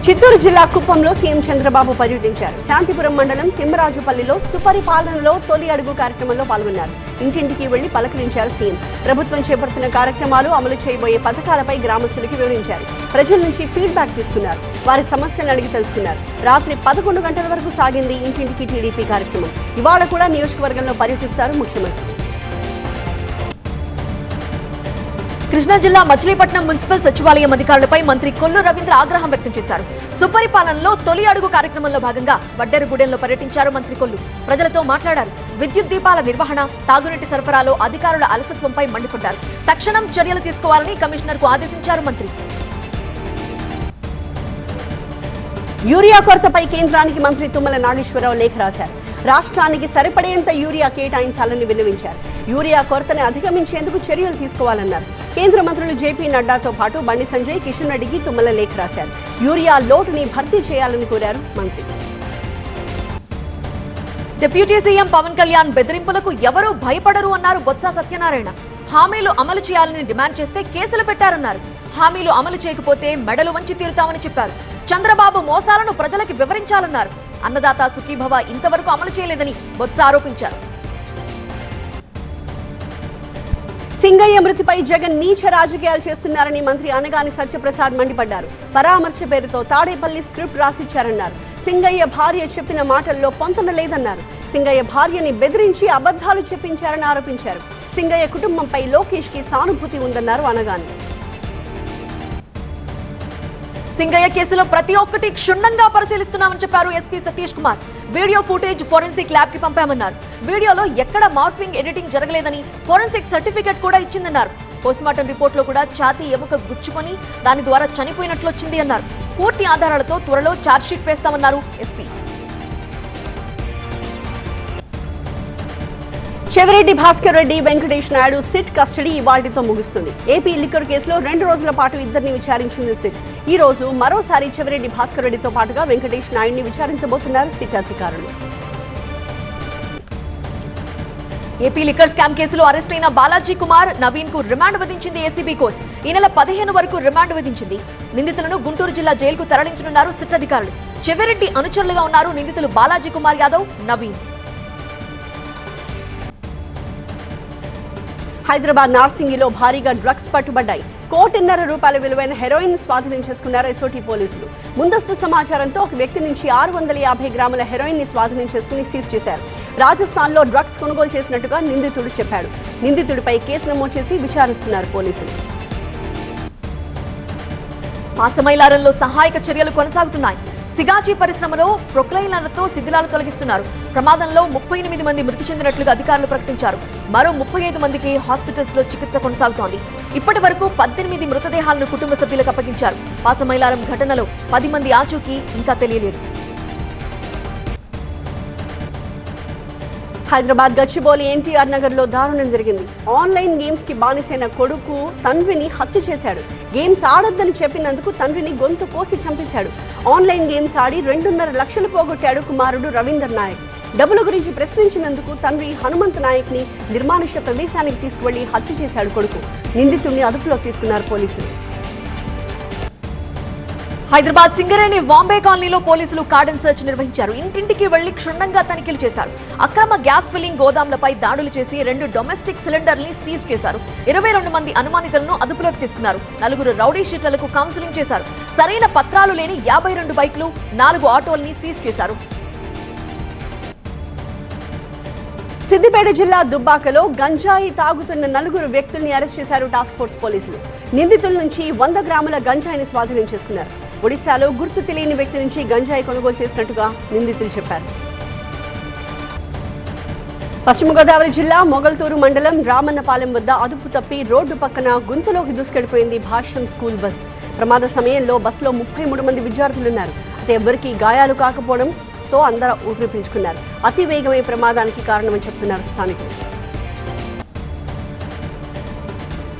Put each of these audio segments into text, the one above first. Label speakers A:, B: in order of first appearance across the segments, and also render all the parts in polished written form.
A: చిత్తూరు జిల్లా కుప్పంలో సీఎం చంద్రబాబు పర్యటించారు. శాంతిపురం మండలం తిమ్మరాజుపల్లిలో సుపరిపాలనలో తొలి అడుగు కార్యక్రమంలో పాల్గొన్నారు. ఇంటింటికి వెళ్లి పలకరించారు సీఎం. ప్రభుత్వం చేపడుతున్న కార్యక్రమాలు, అమలు చేయబోయే పథకాలపై గ్రామస్తులకు వివరించారు. ప్రజల నుంచి ఫీడ్బ్యాక్ తీసుకున్నారు. వారి సమస్యలను అడిగి తెలుసుకున్నారు. రాత్రి 11 గంటల వరకు సాగింది ఇంటింటికి టీడీపీ కార్యక్రమం. ఇవాళ కూడా నియోజకవర్గంలో పర్యటిస్తారు ముఖ్యమంత్రి.
B: కృష్ణా జిల్లా మచిలీపట్నం మున్సిపల్ సచివాలయం అధికారులపై మంత్రి కొల్లు రవీంద్ర ఆగ్రహం వ్యక్తం చేశారు. సుపరిపాలనలో తొలి అడుగు కార్యక్రమంలో భాగంగా వడ్డెరగూడెంలో పర్యటించారు మంత్రి కొల్లు. ప్రజలతో మాట్లాడారు. విద్యుత్ దీపాల నిర్వహణ, తాగునీటి సరఫరాలో అధికారుల అలసత్వంపై మండిపడ్డారు. తక్షణం చర్యలు తీసుకోవాలని కమిషనర్కు ఆదేశించారు మంత్రి.
A: యూరియా కొరతపై కేంద్రానికి మంత్రి తుమ్మల నాగేశ్వరరావు లేఖ రాశారు. రాష్ట్రానికి సరిపడేంత యూరియా కేటాయించాలని విన్నవించారు. యూరియా కొరతని అధిగమించేందుకు చర్యలు తీసుకోవాలన్నారు. కేంద్ర మంత్రులు జేపీ నడ్డాతో పాటు బండి సంజయ్, కిషన్ రెడ్డికి తుమ్మల లేఖ రాశారు. యూరియా లోటుని భర్తీ చేయాలని కోరారు మంత్రి.
B: డిప్యూటీ సీఎం పవన్ కళ్యాణ్ బెదిరింపులకు ఎవరూ భయపడరు అన్నారు బొత్స సత్యనారాయణ. హామీలు అమలు చేయాలని డిమాండ్ చేస్తే కేసులు పెట్టారన్నారు. హామీలు అమలు చేయకపోతే మెడలు వంచి తీరుతామని చెప్పారు. చంద్రబాబు మోసాలను ప్రజలకు వివరించాలన్నారు. అన్నదాత సుఖీభవ ఇంతవరకు అమలు చేయలేదని బొత్స ఆరోపించారు.
A: సింగయ్య మృతిపై జగన్ నీచ రాజకీయాలు చేస్తున్నారని మంత్రి అనగాని సత్యప్రసాద్ మండిపడ్డారు. పరామర్శ పేరుతో తాడేపల్లి స్క్రిప్ట్ రాసిచ్చారన్నారు. సింగయ్య భార్య చెప్పిన మాటల్లో పొంతన లేదన్నారు. సింగయ్య భార్యని బెదిరించి అబద్ధాలు చెప్పించారని ఆరోపించారు. సింగయ్య కుటుంబంపై లోకేష్ కి సానుభూతి ఉందన్నారు అనగాని.
B: సింగయ్య కేసులో ప్రతి ఒక్కటి క్షుణ్ణంగా పరిశీలిస్తున్నామని చెప్పారు SP Satish Kumar. Video footage forensic lab కి పంపామన్నారు. వీడియోలో ఎక్కడ మార్ఫింగ్, ఎడిటింగ్ జరగలేదని ఫోరెన్సిక్ సర్టిఫికెట్ కూడా ఇచ్చిందన్నారు. పోస్ట్మార్టం రిపోర్ట్ లో కూడా ఛాతీ ఎముక గుచ్చుకొని దాని ద్వారా చనిపోయినట్లు వచ్చింది అన్నారు. పూర్తి ఆధారాలతో త్వరలో ఛార్జ్షీట్ వేస్తామన్నారు SP.
A: Chevireddy Bhaskar Reddy, Venkatesh Naidu SIT custody ఇవాళ్టితో ముగుస్తుంది. ఏపీ లిక్కర్ కేసులో 2 రోజుల పాటు ఇద్దరిని విచారించింది సిట్. ఈ రోజు మరోసారి చెవిరెడ్డి భాస్కర్ రెడ్డితో పాటుగా వెంకటేష్ నాయుడిని విచారించబోతున్నారు సిట్ అధికారులు.
B: ఏపీ లిక్కర్ స్కామ్ కేసులో అరెస్ట్ అయిన బాలాజీ కుమార్, నవీన్ కు రిమాండ్ విధించింది ఏసీబీ కోర్టు. ఈ నెల 15 వరకు రిమాండ్ విధించింది. నిందితులను గుంటూరు జిల్లా జైలుకు తరలించనున్నారు సిట్ అధికారులు. చెవిరెడ్డి అనుచరులుగా ఉన్నారు నిందితులు బాలాజీ కుమార్ యాదవ్, నవీన్.
A: హైదరాబాద్ నార్సింగిలో భారీగా డ్రగ్స్ పట్టుబడ్డాయి. 1.5 కోట్ల విలువైన హెరోయిన్ స్వాధీనం చేసుకున్నారు ఎస్ఓటీ పోలీసులు. ముందస్తు సమాచారంతో ఒక వ్యక్తి నుంచి 650 గ్రాముల హెరోయిన్ ని స్వాధీనం చేసుకుని సీజ్ చేశారు. రాజస్థాన్ లో డ్రగ్స్ కొనుగోలు చేసినట్టుగా నిందితుడు చెప్పాడు. నిందితుడిపై కేసు నమోదు చేసి విచారిస్తున్నారు పోలీసులు.
B: పాసమైలారంలో సహాయక చర్యలు కొనసాగుతున్నాయి. సిగాచి పరిశ్రమలో ప్రొక్లైనర్లతో శిథిలాలు తొలగిస్తున్నారు. ప్రమాదంలో 38 మంది మృతి చెందినట్లుగా అధికారులు ప్రకటించారు. మరో 35 మందికి హాస్పిటల్స్ లో చికిత్స కొనసాగుతోంది. ఇప్పటి వరకు 18 మృతదేహాలను కుటుంబ సభ్యులకు అప్పగించారు. పాసమైలారం ఘటనలో 10 మంది ఆచూకీ ఇంకా తెలియలేదు.
A: హైదరాబాద్ గచ్చిబౌలి ఎన్టీఆర్ నగర్ లో దారుణం జరిగింది. ఆన్లైన్ గేమ్స్ కి బానిసైన కొడుకు తండ్రిని హత్య చేశాడు. గేమ్స్ ఆడొద్దని చెప్పినందుకు తండ్రిని గొంతు కోసి చంపేశాడు. ఆన్లైన్ గేమ్స్ ఆడి 2.5 లక్షలు పోగొట్టాడు కుమారుడు రవీందర్ నాయక్. డబ్బుల గురించి ప్రశ్నించినందుకు తండ్రి హనుమంత్ నాయక్ ని నిర్మానుష్య ప్రదేశానికి తీసుకువెళ్లి హత్య చేశాడు కొడుకు. నిందితుడిని అదుపులోకి తీసుకున్నారు పోలీసులు.
B: హైదరాబాద్ సింగరేణి వాంబే కాలనీలో పోలీసులు కార్డన్ సెర్చ్ నిర్వహించారు. ఇంటింటికి వెళ్లి క్షుణ్ణంగా తనిఖీలు చేశారు. అక్రమ గ్యాస్ ఫిల్లింగ్ గోదాంలపై దాడులు చేసి 2 డొమెస్టిక్ సిలిండర్ని సీజ్ చేశారు. 22 మంది అనుమానితులను అదుపులోకి తీసుకున్నారు. 4 రౌడీ షీటర్లకు కౌన్సిలింగ్ చేశారు. సరైన పత్రాలు లేని 52 బైక్లు, 4 ఆటోల్ని సీజ్ చేశారు.
A: సిద్దిపేట జిల్లా దుబ్బాకలో గంజాయి తాగుతున్న 4 వ్యక్తుల్ని అరెస్ట్ చేశారు టాస్క్ ఫోర్స్ పోలీసులు. నిందితుల నుంచి 100 గ్రాముల గంజాయిని స్వాధీనం చేసుకున్నారు. ఒడిశాలో గుర్తు తెలియని వ్యక్తి నుంచి గంజాయి కొనుగోలు చేసినట్టుగా నిందితులు చెప్పారు. పశ్చిమ గోదావరి జిల్లా మొగల్తూరు మండలం రామన్నపాలెం వద్ద అదుపు తప్పి రోడ్డు పక్కన గుంతలోకి దూసుకెళ్లిపోయింది భాష్యం స్కూల్ బస్. ప్రమాద సమయంలో బస్సులో 33 మంది విద్యార్థులున్నారు. అయితే ఎవరికీ గాయాలు కాకపోవడంతో అందరూ ఊపిరి పీల్చుకున్నారు. అతి వేగమే ప్రమాదానికి కారణమని చెప్తున్నారు స్థానికులు.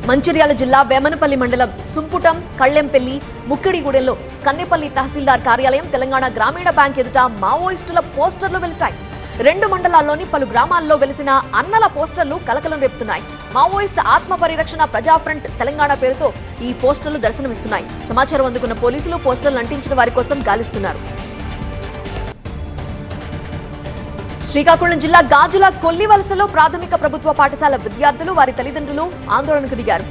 B: మంచిర్యాల జిల్లా వేమనపల్లి మండలం సుంపుటం, కళ్లెంపల్లి, ముక్కిడిగూడెంలో కన్నెపల్లి తహసీల్దార్ కార్యాలయం, తెలంగాణ గ్రామీణ బ్యాంక్ ఎదుట మావోయిస్టుల పోస్టర్లు వెలిశాయి. రెండు మండలాల్లోని పలు గ్రామాల్లో వెలిసిన అన్నల పోస్టర్లు కలకలం రేపుతున్నాయి. మావోయిస్ట్ ఆత్మ పరిరక్షణ ప్రజా ఫ్రంట్ తెలంగాణ పేరుతో ఈ పోస్టర్లు దర్శనమిస్తున్నాయి. సమాచారం అందుకున్న పోలీసులు పోస్టర్లు అంటించిన వారి కోసం గాలిస్తున్నారు. శ్రీకాకుళం జిల్లా గాజుల కొల్లివలసలో ప్రాథమిక ప్రభుత్వ పాఠశాల విద్యార్థులు వారి తల్లిదండ్రులు ఆందోళనకు దిగారు.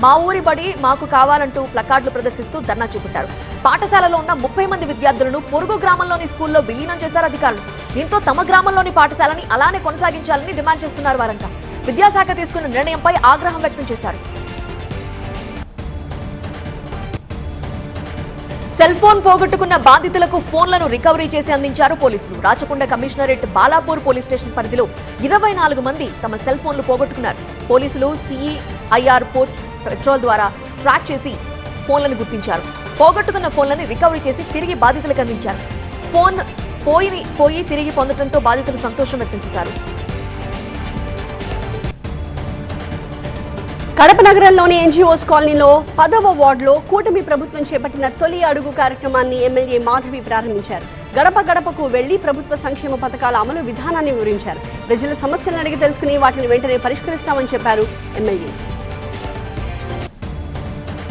B: మా ఊరి బడి మాకు కావాలంటూ ప్లకార్డులు ప్రదర్శిస్తూ ధర్నా చేపట్టారు. పాఠశాలలో ఉన్న 30 మంది విద్యార్థులను పొరుగు గ్రామంలోని స్కూల్లో విలీనం చేశారు అధికారులు. దీంతో తమ గ్రామంలోని పాఠశాలని అలానే కొనసాగించాలని డిమాండ్ చేస్తున్నారు వారంతా. విద్యాశాఖ తీసుకున్న నిర్ణయంపై ఆగ్రహం వ్యక్తం చేశారు. సెల్ ఫోన్ పోగొట్టుకున్న బాధితులకు ఫోన్లను రికవరీ చేసి అందించారు పోలీసులు. Rachakonda commissionerate Balapur police station పరిధిలో 24 మంది తమ సెల్ ఫోన్లు పోగొట్టుకున్నారు. పోలీసులు సిఈఐఆర్ పోర్ట్ పెట్రోల్ ద్వారా ట్రాక్ చేసి ఫోన్లను గుర్తించారు. పోగొట్టుకున్న ఫోన్లను రికవరీ చేసి తిరిగి బాధితులకు అందించారు. ఫోన్ పోయి తిరిగి పొందడంతో బాధితులు సంతోషం వ్యక్తం చేశారు.
A: కడప నగరంలోని ఎన్జీఓస్ కాలనీలో 10వ వార్డులో కూటమి ప్రభుత్వం చేపట్టిన తొలి అడుగు కార్యక్రమాన్ని ఎమ్మెల్యే మాధవి ప్రారంభించారు. గడప గడపకు వెళ్లి ప్రభుత్వ సంక్షేమ పథకాల అమలు విధానాన్ని వివరించారు. ప్రజల సమస్యలను అడిగి తెలుసుకుని వాటిని వెంటనే పరిష్కరిస్తామని చెప్పారు ఎమ్మెల్యే.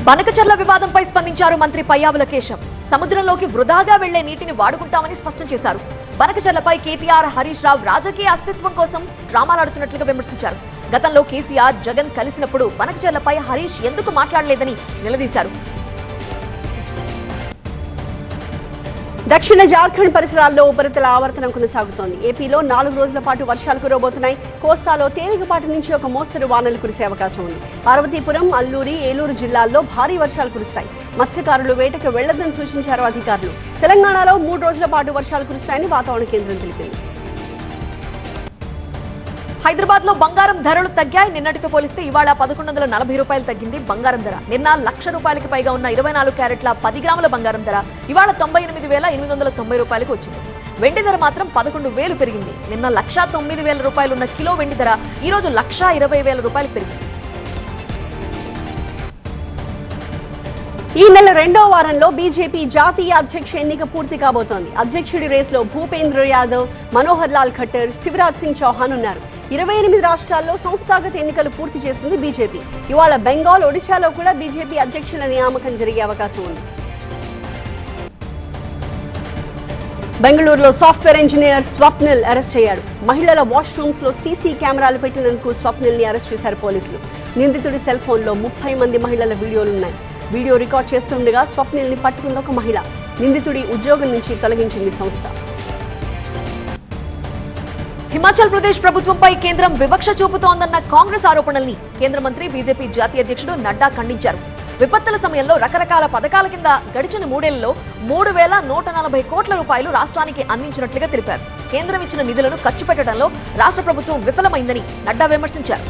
B: బనకచర్ల వివాదంపై స్పందించారు మంత్రి పయ్యావుల కేశవ్. సముద్రంలోకి వృధాగా వెళ్లే నీటిని వాడుకుంటామని స్పష్టం చేశారు. బనకచర్లపై కేటీఆర్, హరీష్ రావు రాజకీయ అస్తిత్వం కోసం డ్రామాలాడుతున్నట్లుగా విమర్శించారు. గతంలో కేసీఆర్, జగన్ కలిసినప్పుడు బనకచర్లపై హరీష్ ఎందుకు మాట్లాడలేదని నిలదీశారు.
A: దక్షిణ జార్ఖండ్ పరిసరాల్లో ఉపరితల ఆవర్తనం కొనసాగుతోంది. ఏపీలో 4 రోజుల పాటు వర్షాలు కురవబోతున్నాయి. కోస్తాలో తేలికపాటి నుంచి ఒక మోస్తరు వానలు కురిసే అవకాశం ఉంది. పార్వతీపురం, అల్లూరి, ఏలూరు జిల్లాల్లో భారీ వర్షాలు కురుస్తాయి. మత్స్యకారులు వేటకు వెళ్లొద్దని సూచించారు అధికారులు. తెలంగాణలో 3 రోజుల పాటు వర్షాలు కురుస్తాయని వాతావరణ కేంద్రం తెలిపింది.
B: హైదరాబాద్ లో బంగారం ధరలు తగ్గాయి. నిన్నటితో పోలిస్తే ఇవాళ 1140 రూపాయలు తగ్గింది బంగారం ధర. నిన్న 1,00,000 రూపాయలకి పైగా ఉన్న 24 క్యారెట్ల 10 గ్రాముల బంగారం ధర ఇవాళ 98,890 రూపాయలకు వచ్చింది. వెండి ధర మాత్రం 11,000 పెరిగింది. నిన్న 1,09,000 రూపాయలు ఉన్న కిలో వెండి ధర ఈ రోజు 1,20,000 రూపాయలు పెరిగింది.
A: ఈ నెల 2వ వారంలో బీజేపీ జాతీయ అధ్యక్ష ఎన్నిక పూర్తి కాబోతోంది. అధ్యక్షుడి రేసులో భూపేంద్ర యాదవ్, మనోహర్ లాల్ ఖట్టర్, శివరాజ్ సింగ్ చౌహాన్ ఉన్నారు. 28 రాష్ట్రాల్లో సంస్థాగత ఎన్నికలు పూర్తి చేసింది బీజేపీ. ఇవాళ బెంగాల్, ఒడిశాలో కూడా బీజేపీ అధ్యక్షుల నియామకం జరిగే అవకాశం ఉంది. బెంగళూరులో సాఫ్ట్వేర్ ఇంజనీర్ స్వప్నిల్ అరెస్ట్ అయ్యాడు. మహిళల వాష్రూమ్స్ లో సీసీ కెమెరాలు పెట్టినందుకు స్వప్నిల్ ని అరెస్ట్ చేశారు పోలీసులు. నిందితుడి సెల్ ఫోన్ లో 30 మంది మహిళల వీడియోలున్నాయి. వీడియో రికార్డ్ చేస్తుండగా స్వప్నిల్ ని పట్టుకుంది ఒక మహిళ. నిందితుడి ఉద్యోగం నుంచి తొలగించింది సంస్థ.
B: హిమాచల్ ప్రదేశ్ ప్రభుత్వంపై కేంద్రం వివక్ష చూపుతోందన్న కాంగ్రెస్ ఆరోపణల్ని కేంద్ర మంత్రి బీజేపీ జాతీయ అధ్యక్షుడు నడ్డా ఖండించారు. విపత్తుల సమయంలో రకరకాల పథకాల కింద గడిచిన 3 ఏళ్లలో 3,140 కోట్ల రూపాయలు రాష్ట్రానికి అందించినట్లుగా తెలిపారు. కేంద్రం ఇచ్చిన నిధులను ఖర్చు పెట్టడంలో రాష్ట్ర ప్రభుత్వం విఫలమైందని నడ్డా విమర్శించారు.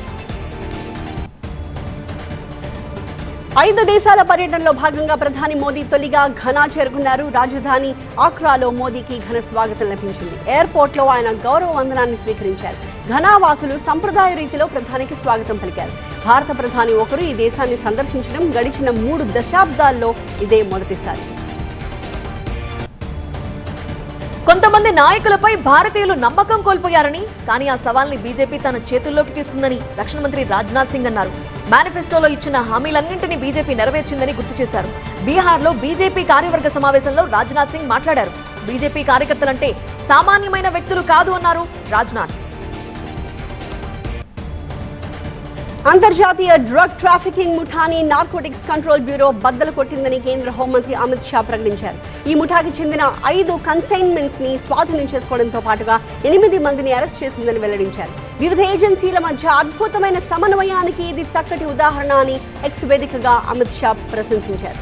A: 5 దేశాల పర్యటనలో భాగంగా ప్రధాని మోదీ తొలిగా ఘనా చేరుకున్నారు. రాజధాని ఆక్రాలో మోదీకి ఘన స్వాగతం లభించింది. ఎయిర్పోర్ట్ లో ఆయన గౌరవ వందనాన్ని స్వీకరించారు. ఘనా వాసులు సంప్రదాయ రీతిలో ప్రధానికి స్వాగతం పలికారు. భారత ప్రధాని ఒకరు ఈ దేశాన్ని సందర్శించడం గడిచిన 3 దశాబ్దాల్లో ఇదే మొదటిసారి.
B: కొంతమంది నాయకులపై భారతీయులు నమ్మకం కోల్పోయారని, కానీ ఆ సవాల్ని బీజేపీ తన చేతుల్లోకి తీసుకుందని రక్షణ మంత్రి రాజ్నాథ్ సింగ్ అన్నారు. మేనిఫెస్టోలో ఇచ్చిన హామీలన్నింటినీ బీజేపీ నెరవేర్చిందని గుర్తు చేశారు. బీహార్లో బీజేపీ కార్యవర్గ సమావేశంలో రాజ్నాథ్ సింగ్ మాట్లాడారు. బీజేపీ కార్యకర్తలంటే సామాన్యమైన వ్యక్తులు కాదు అన్నారు రాజ్నాథ్.
A: అంతర్జాతీయ డ్రగ్ ట్రాఫికింగ్ ముఠాని నార్కోటిక్స్ కంట్రోల్ బ్యూరో బద్దలు కొట్టిందని కేంద్ర హోంమంత్రి అమిత్ షా ప్రకటించారు. ఈ ముఠాకి చెందిన 5 కన్సైన్మెంట్స్ ని స్వాధీనం చేసుకోవడంతో పాటుగా 8 మందిని అరెస్ట్ చేసిందని వెల్లడించారు. వివిధ ఏజెన్సీల మధ్య అద్భుతమైన సమన్వయానికి ఇది చక్కటి ఉదాహరణ అని ఎక్స్ వేదికగా అమిత్ షా ప్రశంసించారు.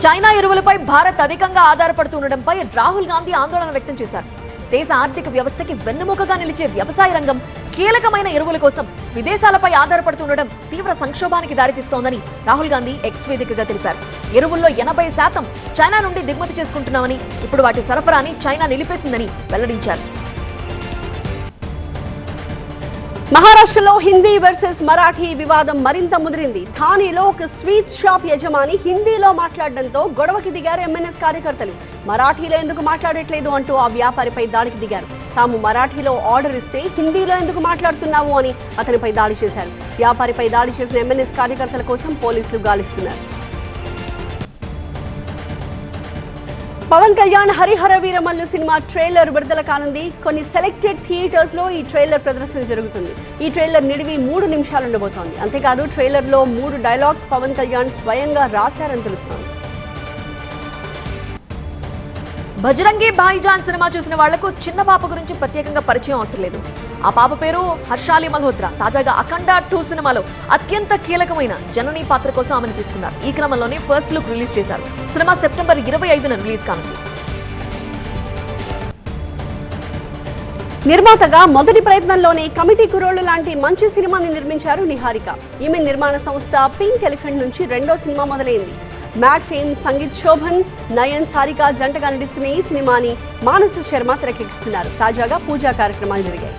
B: చైనా ఎరువులపై భారత్ అధికంగా ఆధారపడుతుండటంపై రాహుల్ గాంధీ ఆందోళన వ్యక్తం చేశారు. దేశ ఆర్థిక వ్యవస్థకి వెన్నెముకగా నిలిచే వ్యవసాయ రంగం కీలకమైన ఎరువుల కోసం విదేశాలపై ఆధారపడుతుండడం తీవ్ర సంక్షోభానికి దారితీస్తోందని రాహుల్ గాంధీ ఎక్స్ వేదికగా తెలిపారు. ఎరువుల్లో 80% చైనా నుండి దిగుమతి చేసుకుంటున్నామని, ఇప్పుడు వాటి సరఫరాని చైనా నిలిపేసిందని వెల్లడించారు.
A: మహారాష్ట్రలో హిందీ వర్సెస్ మరాఠీ వివాదం మరింత ముదిరింది. థానేలో ఒక స్వీట్ షాప్ యజమాని హిందీలో మాట్లాడడంతో గొడవకి దిగారు ఎంఎన్ఎస్ కార్యకర్తలు. మరాఠీలో ఎందుకు మాట్లాడట్లేదు అంటూ ఆ వ్యాపారిపై దాడికి దిగారు. తాము మరాఠీలో ఆర్డర్ ఇస్తే హిందీలో ఎందుకు మాట్లాడుతున్నావు అని అతనిపై దాడి చేశారు. వ్యాపారిపై దాడి చేసిన ఎంఎన్ఎస్ కార్యకర్తల కోసం పోలీసులు గాలిస్తున్నారు. పవన్ కళ్యాణ్ హరిహర వీరమల్లు సినిమా ట్రైలర్ విడుదల కానుంది. కొన్ని సెలెక్టెడ్ థియేటర్స్ లో ఈ ట్రైలర్ ప్రదర్శన జరుగుతుంది. ఈ ట్రైలర్ నిడివి 3 నిమిషాలు ఉండబోతోంది. అంతేకాదు ట్రైలర్ లో 3 డైలాగ్స్ పవన్ కళ్యాణ్ స్వయంగా రాశారని తెలుస్తోంది.
B: బజరంగి భాయిజాన్ సినిమా చూసిన వాళ్లకు చిన్న పాప గురించి ప్రత్యేకంగా పరిచయం అవసరం లేదు. ఆ పాప పేరు హర్షాలి మల్హోత్రా. తాజాగా అఖండ 2 సినిమాలో అత్యంత కీలకమైన జనని పాత్ర కోసం ఆమెను తీసుకున్నారు. ఈ క్రమంలోనే ఫస్ట్ లుక్ రిలీజ్ చేశారు. సినిమా సెప్టెంబర్ 25న రిలీజ్ కానుంది.
A: నిర్మాతగా మొదటి ప్రయత్నంలోనే కమిటీ కుర్రోళ్లు లాంటి మంచి సినిమాని నిర్మించారు నిహారిక. ఈమె నిర్మాణ సంస్థ పింక్ ఎలిఫెంట్ నుంచి 2వ సినిమా మొదలైంది. మ్యాడ్ ఫేమ్ సంగీత్ శోభన్, నయన్, సారిక జంటగా నటిస్తున్న ఈ సినిమాని మానస శర్మ తెరకెక్కిస్తున్నారు. తాజాగా పూజా కార్యక్రమాలు జరిగాయి.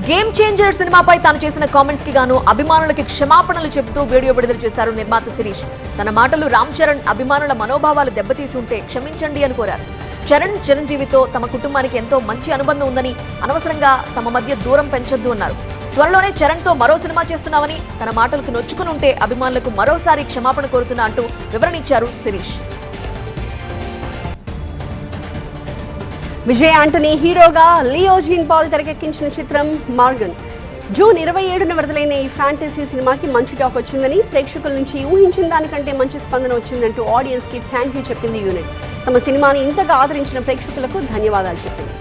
B: గేమ్ చేంజర్ సినిమాపై తాను చేసిన కామెంట్స్ కి గాను అభిమానులకి క్షమాపణలు చెబుతూ వీడియో విడుదల చేశారు నిర్మాత శిరీష్. తన మాటలు రామ్ చరణ్ అభిమానుల మనోభావాలు దెబ్బతీసి ఉంటే క్షమించండి అని కోరారు. చరణ్ చిరంజీవితో తమ కుటుంబానికి ఎంతో మంచి అనుబంధం ఉందని, అనవసరంగా తమ మధ్య దూరం పెంచొద్దు అన్నారు. త్వరలోనే చరణ్ తో మరో సినిమా చేస్తున్నామని, తన మాటలకు నొచ్చుకుని ఉంటే అభిమానులకు మరోసారి క్షమాపణ కోరుతున్నా అంటూ వివరణ ఇచ్చారు శిరీష్.
A: విజయ్ ఆంటనీ హీరోగా లియో జీన్ పాల్ తెరకెక్కించిన చిత్రం మార్గన్. జూన్ 27న విడుదలైన ఈ ఫ్యాంటసీ సినిమాకి మంచి టాక్ వచ్చిందని, ప్రేక్షకుల నుంచి ఊహించిన దానికంటే మంచి స్పందన వచ్చిందంటూ ఆడియన్స్ కి థ్యాంక్ యూ చెప్పింది యూనిట్. తమ సినిమాని ఇంతగా ఆదరించిన ప్రేక్షకులకు ధన్యవాదాలు చెప్పింది.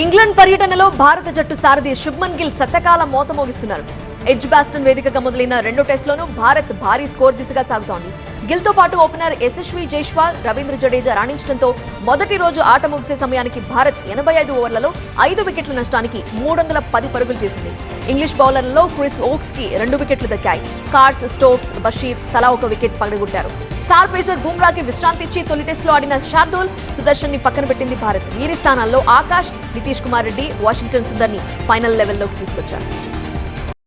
B: ఇంగ్లాండ్ పర్యటనలో భారత జట్టు సారథి శుభ్మన్ గిల్ శతకాల మోత మోగిస్తున్నారు. ఎడ్జ్ బాస్టన్ వేదికగా మొదలైన 2వ టెస్టులోనూ భారత్ భారీ స్కోర్ దిశగా సాగుతోంది. గిల్ తో పాటు ఓపెనర్ యశస్వి జైస్వాల్, రవీంద్ర జడేజా రాణించడంతో మొదటి రోజు ఆట ముగిసే సమయానికి భారత్ 85 ఓవర్లలో 5 వికెట్ల నష్టానికి 310 పరుగులు చేసింది. ఇంగ్లీష్ బౌలర్లలో క్రిస్ ఓక్స్ కి 2 వికెట్లు దక్కాయి. కార్స్, స్టోక్స్, బషీర్ తలా 1 వికెట్ పడగొట్టారు. స్టార్ పేసర్ బుమ్రాకి విశ్రాంతి ఇచ్చి తొలి టెస్టులో ఆడిన శార్దూల్, సుదర్శన్ ని పక్కన పెట్టింది భారత్. వీరి స్థానాల్లో ఆకాష్, నితీష్ కుమార్ రెడ్డి, వాషింగ్టన్ సుందర్ ని ఫైనల్ లెవెల్లోకి తీసుకొచ్చారు.